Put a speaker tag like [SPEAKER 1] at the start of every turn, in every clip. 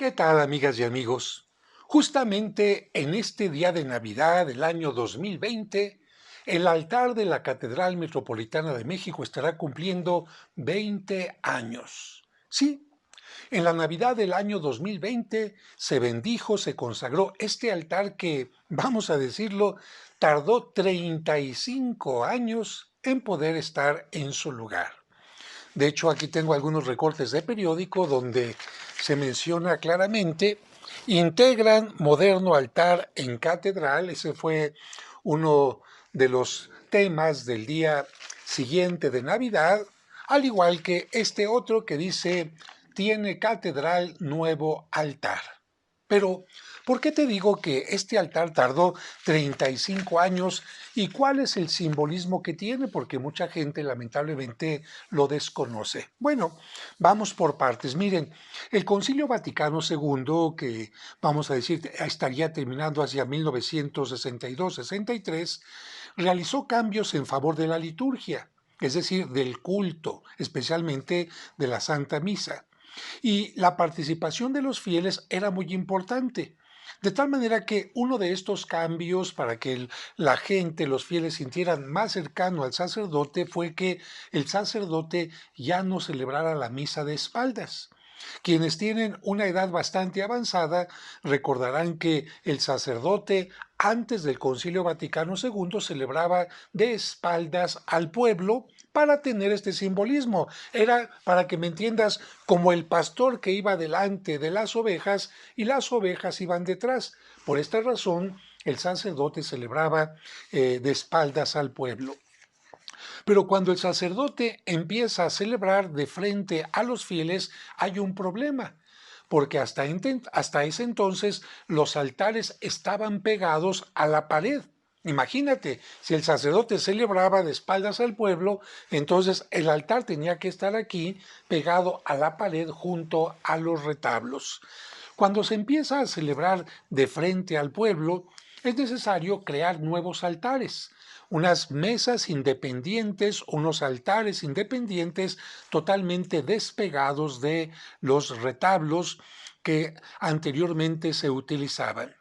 [SPEAKER 1] ¿Qué tal, amigas y amigos? Justamente en este día de Navidad del año 2020, el altar de la Catedral Metropolitana de México estará cumpliendo 20 años. Sí, en la Navidad del año 2020 se bendijo, se consagró este altar que, vamos a decirlo, tardó 35 años en poder estar en su lugar. De hecho, aquí tengo algunos recortes de periódico donde se menciona claramente, integran moderno altar en catedral. Ese fue uno de los temas del día siguiente de Navidad, al igual que este otro que dice, tiene catedral nuevo altar. Pero, ¿por qué te digo que este altar tardó 35 años y cuál es el simbolismo que tiene? Porque mucha gente lamentablemente lo desconoce. Bueno, vamos por partes. Miren, el Concilio Vaticano II, que vamos a decir estaría terminando hacia 1962-63, realizó cambios en favor de la liturgia, es decir, del culto, especialmente de la Santa Misa. Y la participación de los fieles era muy importante. De tal manera que uno de estos cambios para que la gente, los fieles, sintieran más cercano al sacerdote fue que el sacerdote ya no celebrara la misa de espaldas. Quienes tienen una edad bastante avanzada recordarán que el sacerdote antes del Concilio Vaticano II celebraba de espaldas al pueblo para tener este simbolismo. Era, para que me entiendas, como el pastor que iba delante de las ovejas y las ovejas iban detrás. Por esta razón, el sacerdote celebraba de espaldas al pueblo. Pero cuando el sacerdote empieza a celebrar de frente a los fieles, hay un problema, porque hasta ese entonces los altares estaban pegados a la pared. Imagínate, si el sacerdote celebraba de espaldas al pueblo, entonces el altar tenía que estar aquí, pegado a la pared junto a los retablos. Cuando se empieza a celebrar de frente al pueblo, es necesario crear nuevos altares, unas mesas independientes, unos altares independientes totalmente despegados de los retablos que anteriormente se utilizaban.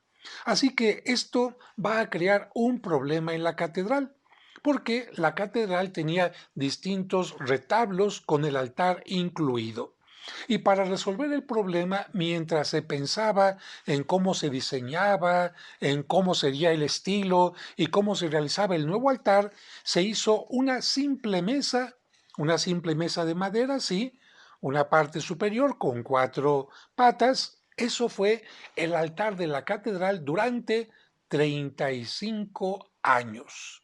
[SPEAKER 1] Así que esto va a crear un problema en la catedral, porque la catedral tenía distintos retablos con el altar incluido. Y para resolver el problema, mientras se pensaba en cómo se diseñaba, en cómo sería el estilo y cómo se realizaba el nuevo altar, se hizo una simple mesa de madera, sí, una parte superior con 4 patas. Eso fue el altar de la catedral durante 35 años.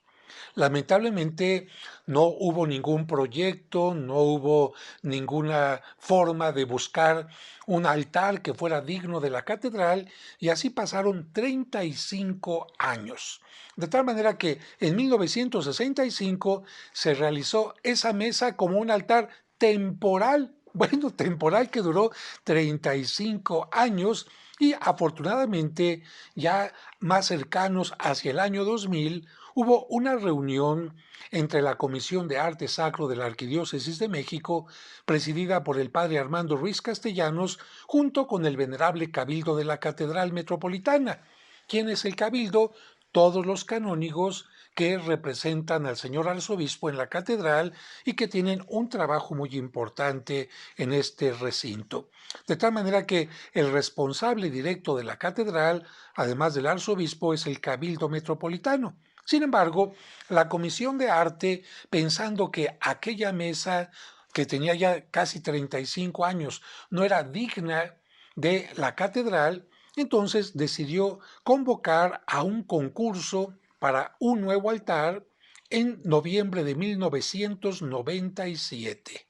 [SPEAKER 1] Lamentablemente no hubo ningún proyecto, no hubo ninguna forma de buscar un altar que fuera digno de la catedral y así pasaron 35 años. De tal manera que en 1965 se realizó esa mesa como un altar temporal, bueno, temporal que duró 35 años y afortunadamente ya más cercanos hacia el año 2000 hubo una reunión entre la Comisión de Arte Sacro de la Arquidiócesis de México, presidida por el padre Armando Ruiz Castellanos, junto con el venerable Cabildo de la Catedral Metropolitana. ¿Quién es el Cabildo? Todos los canónigos que representan al señor arzobispo en la catedral y que tienen un trabajo muy importante en este recinto. De tal manera que el responsable directo de la catedral, además del arzobispo, es el Cabildo Metropolitano. Sin embargo, la Comisión de Arte, pensando que aquella mesa que tenía ya casi 35 años no era digna de la catedral, entonces decidió convocar a un concurso para un nuevo altar en noviembre de 1997.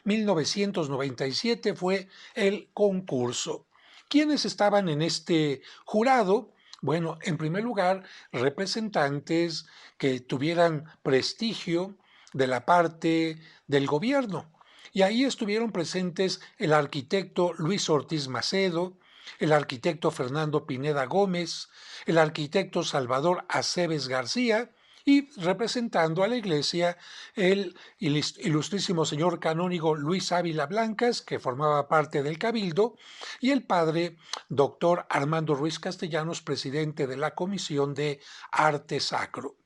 [SPEAKER 1] 1997 fue el concurso. ¿Quiénes estaban en este jurado? Bueno, en primer lugar, representantes que tuvieran prestigio de la parte del gobierno. Y ahí estuvieron presentes el arquitecto Luis Ortiz Macedo, el arquitecto Fernando Pineda Gómez, el arquitecto Salvador Aceves García y representando a la iglesia el ilustrísimo señor canónigo Luis Ávila Blancas, que formaba parte del Cabildo, y el padre doctor Armando Ruiz Castellanos, presidente de la Comisión de Arte Sacro.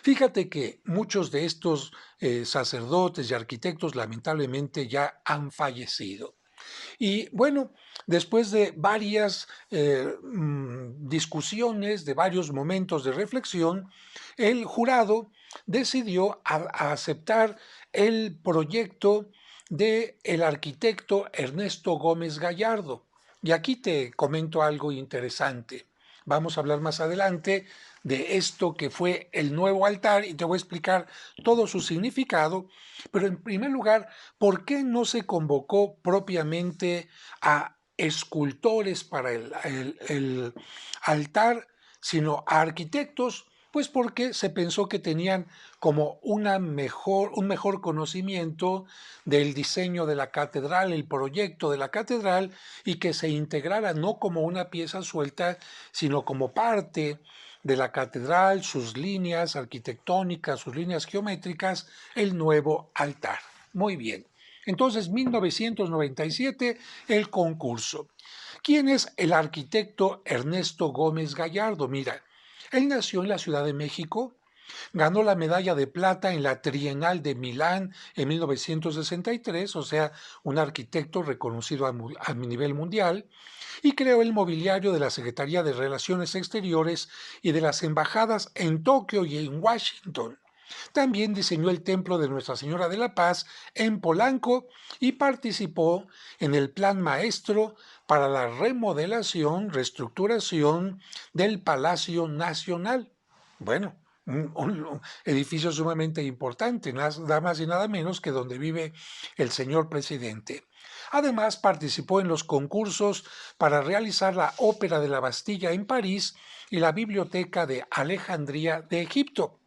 [SPEAKER 1] Fíjate que muchos de estos sacerdotes y arquitectos lamentablemente ya han fallecido. Y bueno, después de varias discusiones, de varios momentos de reflexión, el jurado decidió a aceptar el proyecto del arquitecto Ernesto Gómez Gallardo. Y aquí te comento algo interesante. Vamos a hablar más adelante de esto que fue el nuevo altar y te voy a explicar todo su significado, pero en primer lugar, ¿por qué no se convocó propiamente a escultores para el altar, sino a arquitectos? Pues porque se pensó que tenían como un mejor conocimiento del diseño de la catedral, el proyecto de la catedral, y que se integrara no como una pieza suelta, sino como parte de la catedral, sus líneas arquitectónicas, sus líneas geométricas, el nuevo altar. Muy bien. Entonces, 1997, el concurso. ¿Quién es el arquitecto Ernesto Gómez Gallardo? Mira, él nació en la Ciudad de México, ganó la medalla de plata en la Trienal de Milán en 1963, o sea, un arquitecto reconocido a nivel mundial, y creó el mobiliario de la Secretaría de Relaciones Exteriores y de las embajadas en Tokio y en Washington. También diseñó el templo de Nuestra Señora de la Paz en Polanco y participó en el plan maestro para la remodelación, reestructuración del Palacio Nacional. Bueno, un edificio sumamente importante, nada más y nada menos que donde vive el señor presidente. Además, participó en los concursos para realizar la Ópera de la Bastilla en París y la Biblioteca de Alejandría de Egipto.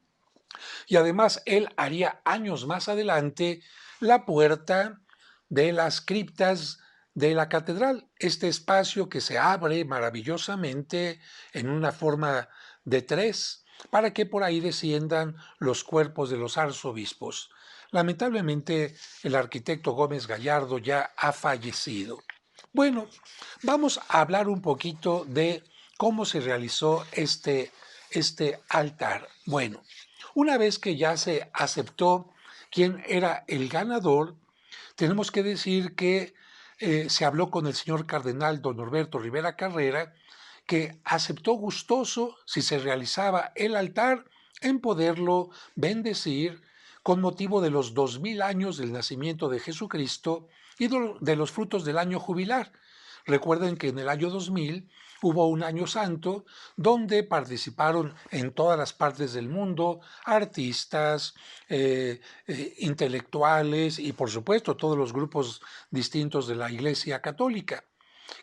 [SPEAKER 1] Y además él haría años más adelante la puerta de las criptas de la catedral, este espacio que se abre maravillosamente en una forma de tres para que por ahí desciendan los cuerpos de los arzobispos. Lamentablemente el arquitecto Gómez Gallardo ya ha fallecido. Bueno, vamos a hablar un poquito de cómo se realizó este altar. Bueno, una vez que ya se aceptó quién era el ganador, tenemos que decir que se habló con el señor cardenal don Norberto Rivera Carrera, que aceptó gustoso si se realizaba el altar en poderlo bendecir con motivo de los 2000 años del nacimiento de Jesucristo y de los frutos del año jubilar. Recuerden que en el año 2000 hubo un año santo donde participaron en todas las partes del mundo artistas, intelectuales y por supuesto todos los grupos distintos de la Iglesia Católica.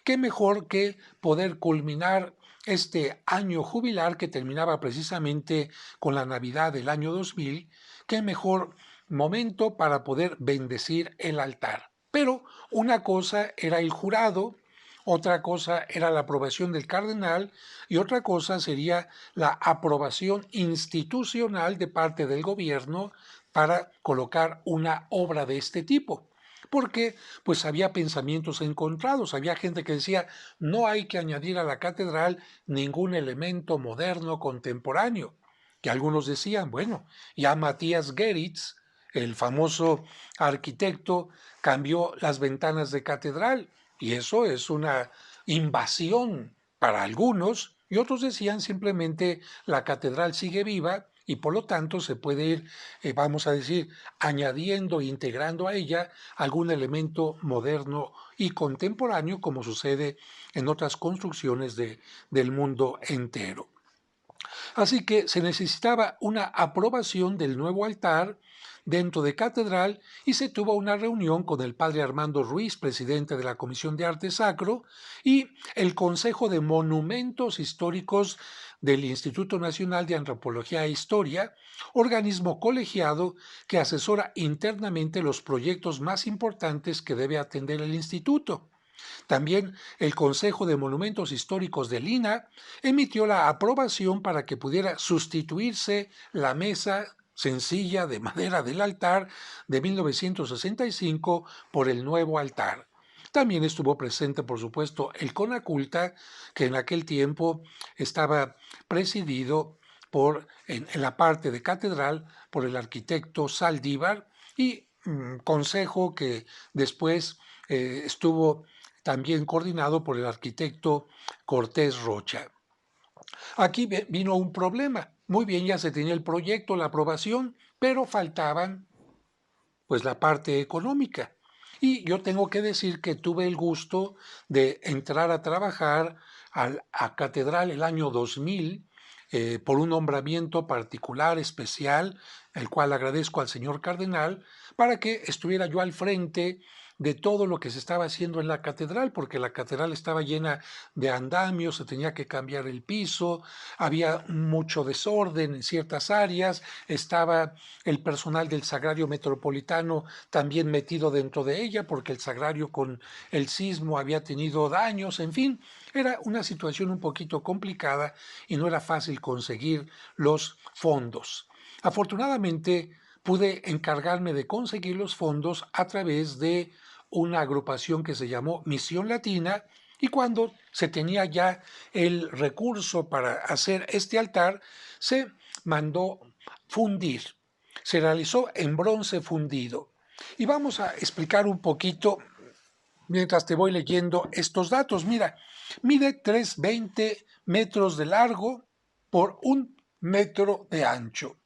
[SPEAKER 1] ¿Qué mejor que poder culminar este año jubilar que terminaba precisamente con la Navidad del año 2000? ¿Qué mejor momento para poder bendecir el altar? Pero una cosa era el jurado, otra cosa era la aprobación del cardenal y otra cosa sería la aprobación institucional de parte del gobierno para colocar una obra de este tipo. Porque pues había pensamientos encontrados, había gente que decía no hay que añadir a la catedral ningún elemento moderno contemporáneo. Y algunos decían, bueno, ya Matías Geritz, el famoso arquitecto, cambió las ventanas de catedral y eso es una invasión para algunos, y otros decían simplemente la catedral sigue viva y por lo tanto se puede ir, vamos a decir, añadiendo e integrando a ella algún elemento moderno y contemporáneo como sucede en otras construcciones del mundo entero. Así que se necesitaba una aprobación del nuevo altar dentro de catedral y se tuvo una reunión con el padre Armando Ruiz, presidente de la Comisión de Arte Sacro, y el Consejo de Monumentos Históricos del Instituto Nacional de Antropología e Historia, organismo colegiado que asesora internamente los proyectos más importantes que debe atender el instituto. También el Consejo de Monumentos Históricos de Lina emitió la aprobación para que pudiera sustituirse la mesa sencilla de madera del altar de 1965 por el nuevo altar. También estuvo presente, por supuesto, el Conaculta, que en aquel tiempo estaba presidido en la parte de catedral por el arquitecto Saldívar y consejo que después estuvo también coordinado por el arquitecto Cortés Rocha. Aquí vino un problema. Muy bien, ya se tenía el proyecto, la aprobación, pero faltaban pues la parte económica. Y yo tengo que decir que tuve el gusto de entrar a trabajar a Catedral el año 2000 por un nombramiento particular, especial, el cual agradezco al señor cardenal, para que estuviera yo al frente de todo lo que se estaba haciendo en la catedral, porque la catedral estaba llena de andamios, se tenía que cambiar el piso, había mucho desorden en ciertas áreas, estaba el personal del Sagrario Metropolitano también metido dentro de ella, porque el Sagrario con el sismo había tenido daños, en fin, era una situación un poquito complicada y no era fácil conseguir los fondos. Afortunadamente, pude encargarme de conseguir los fondos a través de una agrupación que se llamó Misión Latina, y cuando se tenía ya el recurso para hacer este altar, se mandó fundir. Se realizó en bronce fundido. Y vamos a explicar un poquito mientras te voy leyendo estos datos. Mira, mide 320 metros de largo por 1 metro de ancho.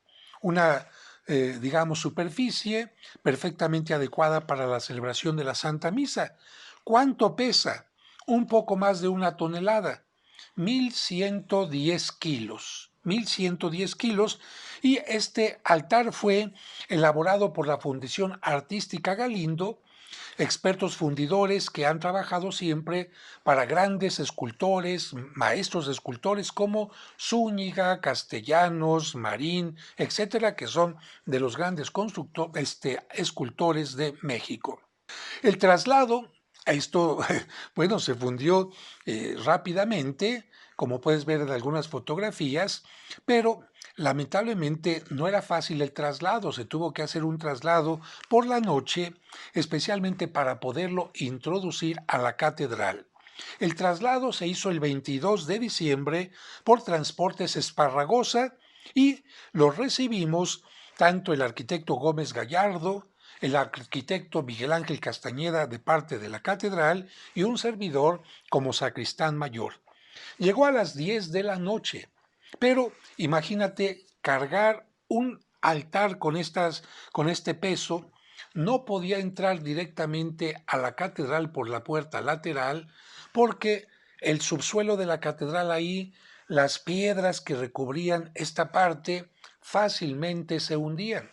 [SPEAKER 1] Una, digamos, superficie perfectamente adecuada para la celebración de la Santa Misa. ¿Cuánto pesa? Un poco más de 1 tonelada, 1110 kilos. 1110 kilos, y este altar fue elaborado por la Fundación Artística Galindo, expertos fundidores que han trabajado siempre para grandes escultores, maestros escultores como Zúñiga, Castellanos, Marín, etcétera, que son de los grandes escultores de México. El traslado, esto, bueno, se fundió rápidamente, como puedes ver en algunas fotografías, pero lamentablemente no era fácil el traslado, se tuvo que hacer un traslado por la noche, especialmente para poderlo introducir a la catedral. El traslado se hizo el 22 de diciembre por Transportes Esparragosa y lo recibimos tanto el arquitecto Gómez Gallardo, el arquitecto Miguel Ángel Castañeda de parte de la catedral y un servidor como sacristán mayor. Llegó a las 10 de la noche, pero imagínate cargar un altar con este peso. No podía entrar directamente a la catedral por la puerta lateral porque el subsuelo de la catedral ahí, las piedras que recubrían esta parte fácilmente se hundían.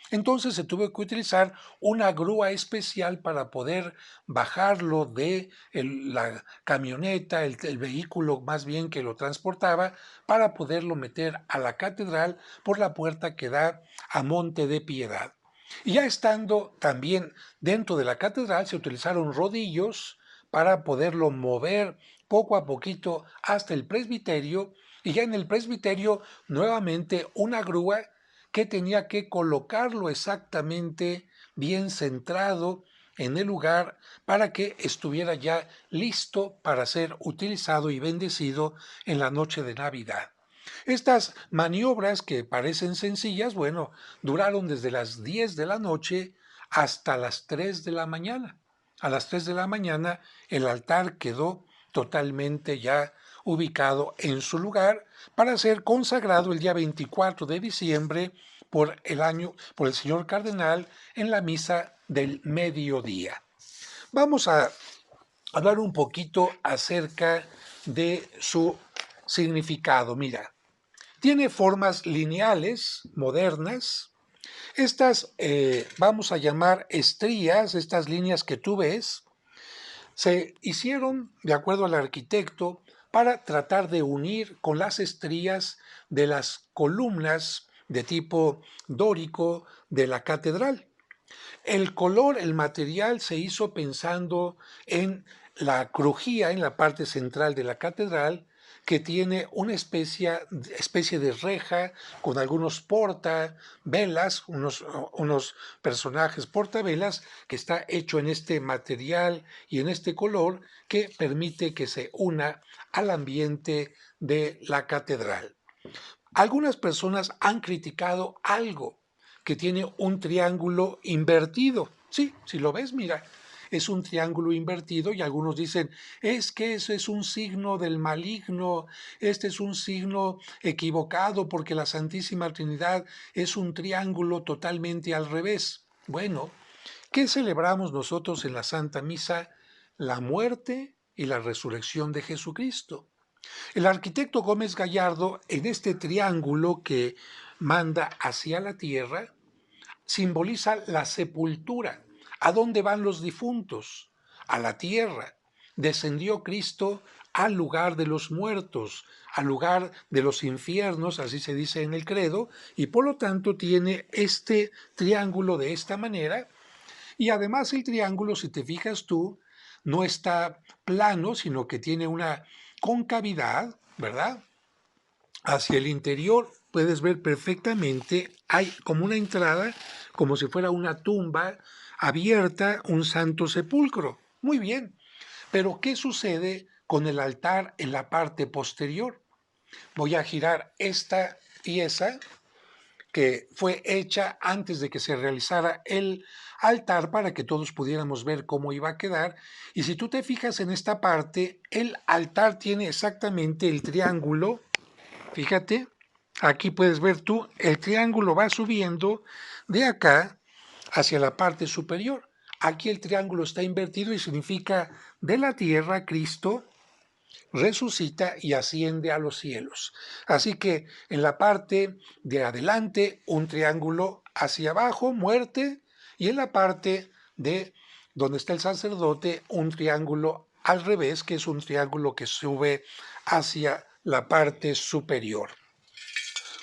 [SPEAKER 1] Entonces se tuvo que utilizar una grúa especial para poder bajarlo de la camioneta, el vehículo más bien que lo transportaba, para poderlo meter a la catedral por la puerta que da a Monte de Piedad. Y ya estando también dentro de la catedral se utilizaron rodillos para poderlo mover poco a poquito hasta el presbiterio, y ya en el presbiterio nuevamente una grúa que tenía que colocarlo exactamente bien centrado en el lugar para que estuviera ya listo para ser utilizado y bendecido en la noche de Navidad. Estas maniobras que parecen sencillas, bueno, duraron desde las 10 de la noche hasta las 3 de la mañana. A las 3 de la mañana el altar quedó totalmente ya ubicado en su lugar para ser consagrado el día 24 de diciembre por el señor cardenal en la misa del mediodía. Vamos a hablar un poquito acerca de su significado. Mira, tiene formas lineales modernas. Estas vamos a llamar estrías, estas líneas que tú ves, se hicieron, de acuerdo al arquitecto, para tratar de unir con las estrías de las columnas de tipo dórico de la catedral. El color, el material se hizo pensando en la crujía en la parte central de la catedral, que tiene una especie de reja con algunos portavelas, unos personajes portavelas, que está hecho en este material y en este color que permite que se una al ambiente de la catedral. Algunas personas han criticado algo que tiene un triángulo invertido. Sí, si lo ves, mira, es un triángulo invertido y algunos dicen, es que eso es un signo del maligno, este es un signo equivocado porque la Santísima Trinidad es un triángulo totalmente al revés. Bueno, ¿qué celebramos nosotros en la Santa Misa? La muerte y la resurrección de Jesucristo. El arquitecto Gómez Gallardo, en este triángulo que manda hacia la tierra, simboliza la sepultura. ¿A dónde van los difuntos? A la tierra. Descendió Cristo al lugar de los muertos, al lugar de los infiernos, así se dice en el credo, y por lo tanto tiene este triángulo de esta manera. Y además el triángulo, si te fijas tú, no está plano, sino que tiene una concavidad, ¿verdad? Hacia el interior puedes ver perfectamente, hay como una entrada, como si fuera una tumba abierta, un santo sepulcro. Muy bien, pero ¿qué sucede con el altar en la parte posterior? Voy a girar esta pieza que fue hecha antes de que se realizara el altar para que todos pudiéramos ver cómo iba a quedar. Y si tú te fijas en esta parte, el altar tiene exactamente el triángulo. Fíjate, aquí puedes ver tú, el triángulo va subiendo de acá hacia la parte superior. Aquí el triángulo está invertido y significa de la tierra Cristo resucita y asciende a los cielos. Así que en la parte de adelante un triángulo hacia abajo, muerte, y en la parte de donde está el sacerdote un triángulo al revés, que es un triángulo que sube hacia la parte superior.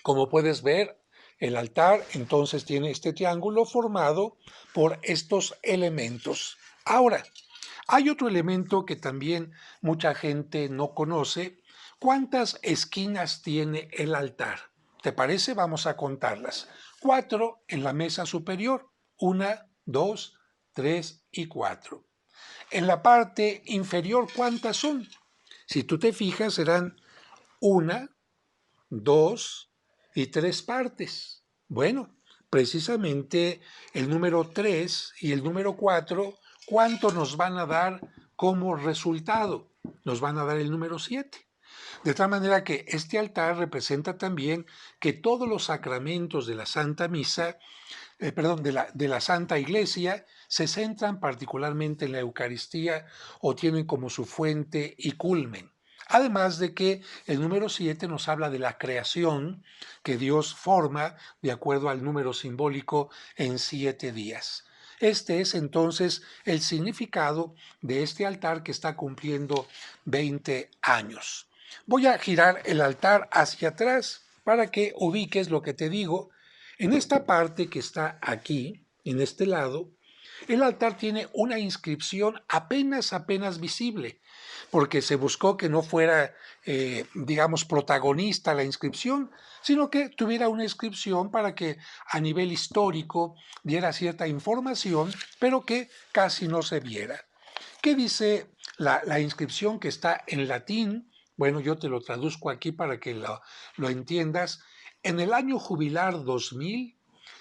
[SPEAKER 1] Como puedes ver, el altar entonces tiene este triángulo formado por estos elementos. Ahora, hay otro elemento que también mucha gente no conoce. ¿Cuántas esquinas tiene el altar? ¿Te parece? Vamos a contarlas. 4 en la mesa superior. 1, 2, 3 y 4. En la parte inferior, ¿cuántas son? Si tú te fijas, serán 1, 2 y 3 partes. Bueno, precisamente el número 3 y el número 4, ¿cuánto nos van a dar como resultado? Nos van a dar el número 7. De tal manera que este altar representa también que todos los sacramentos de la Santa Misa, de la Santa Iglesia, se centran particularmente en la Eucaristía o tienen como su fuente y culmen. Además de que el número 7 nos habla de la creación que Dios forma de acuerdo al número simbólico en 7 días. Este es entonces el significado de este altar que está cumpliendo 20 años. Voy a girar el altar hacia atrás para que ubiques lo que te digo. En esta parte que está aquí, en este lado, el altar tiene una inscripción apenas visible, porque se buscó que no fuera, digamos, protagonista la inscripción, sino que tuviera una inscripción para que a nivel histórico diera cierta información, pero que casi no se viera. ¿Qué dice la inscripción que está en latín? Bueno, yo te lo traduzco aquí para que lo entiendas. En el año jubilar 2000,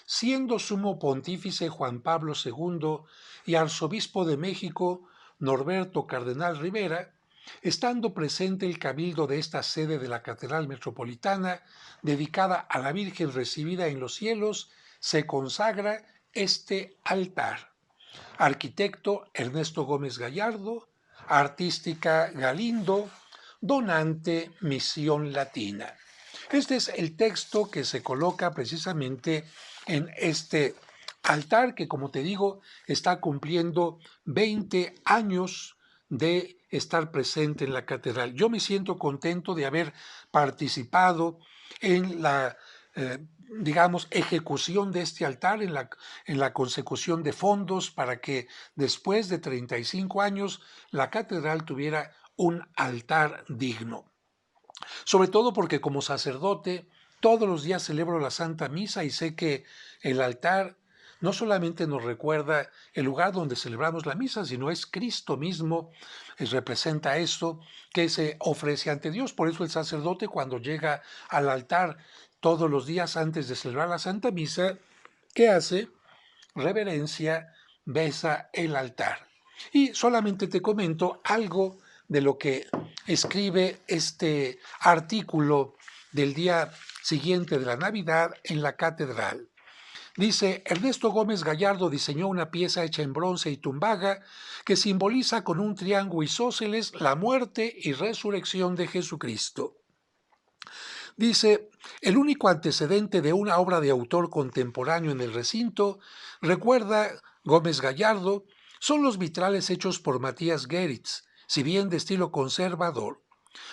[SPEAKER 1] siendo sumo pontífice Juan Pablo II y arzobispo de México Norberto Cardenal Rivera, estando presente el cabildo de esta sede de la Catedral Metropolitana, dedicada a la Virgen recibida en los cielos, se consagra este altar. Arquitecto Ernesto Gómez Gallardo, artística Galindo, donante Misión Latina. Este es el texto que se coloca precisamente en este altar que, como te digo, está cumpliendo 20 años de estar presente en la catedral. Yo me siento contento de haber participado en la digamos, ejecución de este altar, en la consecución de fondos para que después de 35 años la catedral tuviera un altar digno. Sobre todo porque como sacerdote todos los días celebro la Santa Misa y sé que el altar no solamente nos recuerda el lugar donde celebramos la misa, sino es Cristo mismo, representa esto que se ofrece ante Dios. Por eso el sacerdote cuando llega al altar todos los días antes de celebrar la Santa Misa, ¿qué hace? Reverencia, besa el altar. Y solamente te comento algo de lo que escribe este artículo del día siguiente de la Navidad en la catedral. Dice, Ernesto Gómez Gallardo diseñó una pieza hecha en bronce y tumbaga que simboliza con un triángulo isósceles la muerte y resurrección de Jesucristo. Dice, el único antecedente de una obra de autor contemporáneo en el recinto, recuerda Gómez Gallardo, son los vitrales hechos por Matías Geritz, si bien de estilo conservador.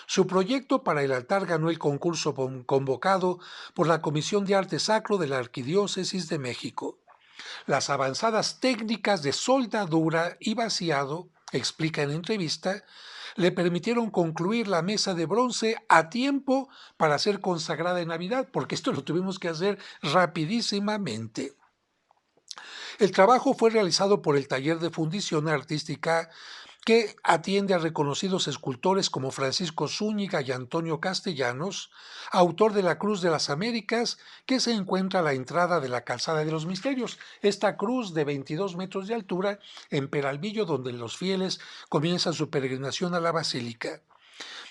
[SPEAKER 1] Su proyecto para el altar ganó el concurso convocado por la Comisión de Arte Sacro de la Arquidiócesis de México. Las avanzadas técnicas de soldadura y vaciado, explica en entrevista, le permitieron concluir la mesa de bronce a tiempo para ser consagrada en Navidad, porque esto lo tuvimos que hacer rapidísimamente. El trabajo fue realizado por el Taller de Fundición Artística que atiende a reconocidos escultores como Francisco Zúñiga y Antonio Castellanos, autor de la Cruz de las Américas, que se encuentra a la entrada de la Calzada de los Misterios, esta cruz de 22 metros de altura en Peralvillo, donde los fieles comienzan su peregrinación a la Basílica.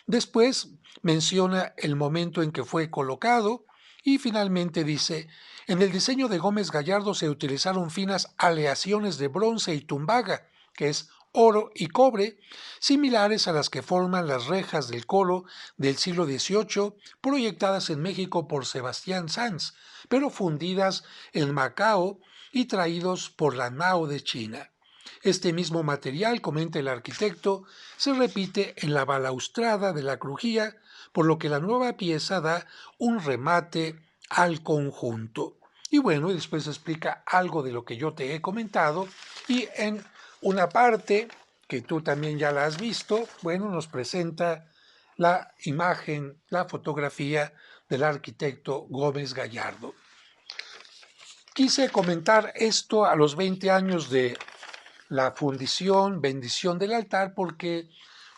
[SPEAKER 1] Después menciona el momento en que fue colocado y finalmente dice, en el diseño de Gómez Gallardo se utilizaron finas aleaciones de bronce y tumbaga, que es oro y cobre, similares a las que forman las rejas del coro del siglo XVIII, proyectadas en México por Sebastián Sanz, pero fundidas en Macao y traídos por la nao de China. Este mismo material, comenta el arquitecto, se repite en la balaustrada de la crujía, por lo que la nueva pieza da un remate al conjunto. Y bueno, después explica algo de lo que yo te he comentado y en una parte que tú también ya la has visto, bueno, nos presenta la imagen, la fotografía del arquitecto Gómez Gallardo. Quise comentar esto a los 20 años de la fundición, bendición del altar, porque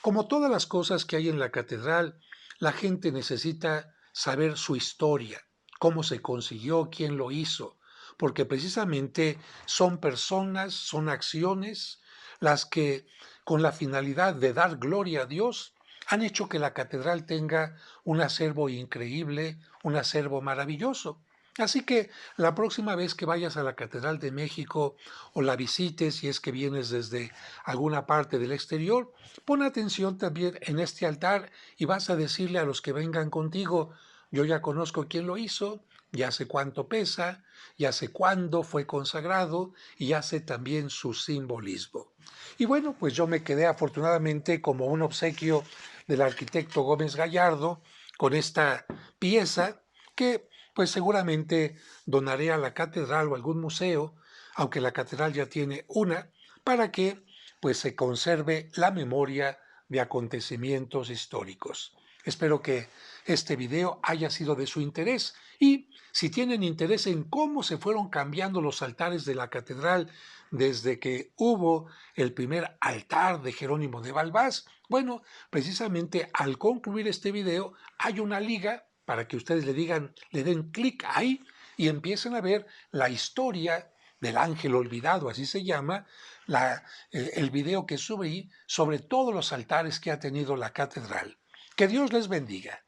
[SPEAKER 1] como todas las cosas que hay en la catedral, la gente necesita saber su historia, cómo se consiguió, quién lo hizo, porque precisamente son personas, son acciones las que, con la finalidad de dar gloria a Dios, han hecho que la catedral tenga un acervo increíble, un acervo maravilloso. Así que la próxima vez que vayas a la Catedral de México o la visites, si es que vienes desde alguna parte del exterior, pon atención también en este altar y vas a decirle a los que vengan contigo, yo ya conozco quién lo hizo, ya sé cuánto pesa, ya sé cuándo fue consagrado y ya sé también su simbolismo. Y bueno, pues yo me quedé afortunadamente como un obsequio del arquitecto Gómez Gallardo con esta pieza que pues seguramente donaré a la catedral o algún museo, aunque la catedral ya tiene una, para que pues se conserve la memoria de acontecimientos históricos. Espero que este video haya sido de su interés y si tienen interés en cómo se fueron cambiando los altares de la catedral desde que hubo el primer altar de Jerónimo de Balbás, bueno, precisamente al concluir este video hay una liga para que ustedes le den clic ahí y empiecen a ver la historia del ángel olvidado, así se llama, el video que subí sobre todos los altares que ha tenido la catedral. Que Dios les bendiga.